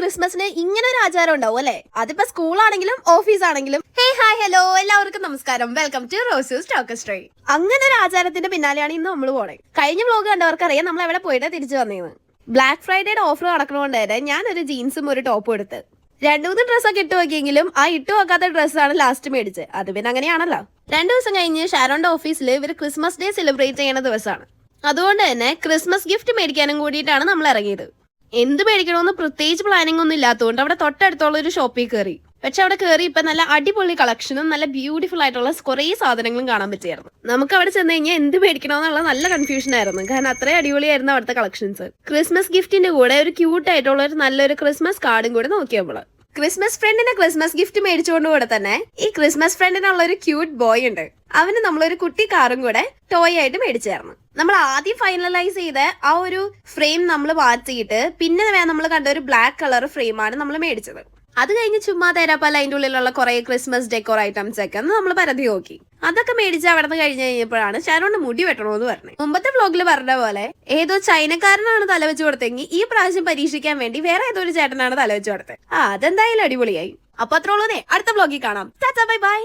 ക്രിസ്മസിന് ഇങ്ങനെ ഒരു ആചാരം ഉണ്ടാവും അല്ലെ? അതിപ്പോ സ്കൂളാണെങ്കിലും ഓഫീസ് ആണെങ്കിലും. ഹായ് ഹലോ എല്ലാവർക്കും നമസ്കാരം, വെൽക്കം ടു റോസൂസ് ടോക്കസ്ട്രൈ. അങ്ങനെ ഒരു ആചാരത്തിന്റെ പിന്നാലെയാണ് ഇന്ന് നമ്മൾ പോണേ. കഴിഞ്ഞ വ്ലോഗ് കണ്ടവർക്ക് അറിയാം നമ്മൾ എവിടെ പോയിട്ട് തിരിച്ചു വന്നേന്ന്. ബ്ലാക്ക് ഫ്രൈഡേയുടെ ഓഫർ നടക്കണോണ്ട് തന്നെ ഞാനൊരു ജീൻസും ഒരു ടോപ്പും എടുത്ത് 2-3 ഡ്രസ്സൊക്കെ ഇട്ട് നോക്കിയെങ്കിലും ആ ഇട്ട് നോക്കാത്ത ഡ്രസ്സാണ് ലാസ്റ്റ് മേടിച്ചത്. അത് പിന്നെ അങ്ങനെയാണല്ലോ. 2 ദിവസം കഴിഞ്ഞ് ഷാരോന്റെ ഓഫീസിൽ ഇവർ ക്രിസ്മസ് ഡേ സെലിബ്രേറ്റ് ചെയ്യുന്ന ദിവസമാണ്. അതുകൊണ്ട് തന്നെ ക്രിസ്മസ് ഗിഫ്റ്റ് മേടിക്കാനും കൂടിയിട്ടാണ് നമ്മൾ ഇറങ്ങിയത്. എന്ത് മേടിക്കണമെന്ന് പ്രത്യേകിച്ച് പ്ലാനിംഗ് ഒന്നും ഇല്ലാത്തതുകൊണ്ട് അവിടെ തൊട്ടടുത്തുള്ള ഒരു ഷോപ്പിൽ കയറി. പക്ഷെ അവിടെ കയറി ഇപ്പൊ നല്ല അടിപൊളി കളക്ഷനും നല്ല ബ്യൂട്ടിഫുൾ ആയിട്ടുള്ള കുറേ സാധനങ്ങളും കാണാൻ പറ്റിയായിരുന്നു. നമുക്ക് അവിടെ ചെന്ന് കഴിഞ്ഞാൽ എന്ത് മേടിക്കണമെന്നുള്ള നല്ല കൺഫ്യൂഷൻ ആയിരുന്നു. കാരണം അത്രയും അടിപൊളിയായിരുന്നു അവിടുത്തെ കളക്ഷൻസ്. ക്രിസ്മസ് ഗിഫ്റ്റിന്റെ കൂടെ ഒരു ക്യൂട്ട് ആയിട്ടുള്ള ഒരു നല്ലൊരു ക്രിസ്മസ് കാർഡും കൂടെ നോക്കിയപ്പോൾ ക്രിസ്മസ് ഫ്രണ്ടിന് ക്രിസ്മസ് ഗിഫ്റ്റ് മേടിച്ചുകൊണ്ട് കൂടെ തന്നെ ഈ ക്രിസ്മസ് ഫ്രണ്ടിനുള്ള ഒരു ക്യൂട്ട് ബോയ് ഉണ്ട്. അവന് നമ്മളൊരു കുട്ടി കാറും കൂടെ ടോയ് ആയിട്ട് മേടിച്ചായിരുന്നു. നമ്മൾ ആദ്യം ഫൈനലൈസ് ചെയ്ത ആ ഒരു ഫ്രെയിം നമ്മൾ മാറ്റിയിട്ട് പിന്നെ നമ്മൾ കണ്ട ഒരു ബ്ലാക്ക് കളർ ഫ്രെയിമാണ് നമ്മൾ മേടിച്ചത്. അത് കഴിഞ്ഞ് ചുമ്മാ തരാപ്പല്ല അതിന്റെ ഉള്ളിലുള്ള കുറെ ക്രിസ്മസ് ഡെക്കോർ ഐറ്റംസ് ഒക്കെ നമ്മൾ പരതി നോക്കി. അതൊക്കെ മേടിച്ച് അവിടെ നിന്ന് കഴിഞ്ഞ് കഴിഞ്ഞപ്പോഴാണ് ഷാരോണ്ട് മുടി വെട്ടണമെന്ന് പറഞ്ഞത്. മുമ്പത്തെ വ്ലോഗിൽ പറഞ്ഞ പോലെ ഏതോ ചൈനക്കാരനാണ് തലവെച്ച് കൊടുത്തെങ്കിൽ ഈ പ്രാവശ്യം പരീക്ഷിക്കാൻ വേണ്ടി വേറെ ഏതോ ഒരു ചേട്ടനാണ് തലവെച്ച് കൊടുത്തത്. അതെന്തായാലും അടിപൊളിയായി. അപ്പൊ അത്രയുള്ളതേ, അടുത്ത വ്ലോഗിൽ കാണാം. Tata bye bye.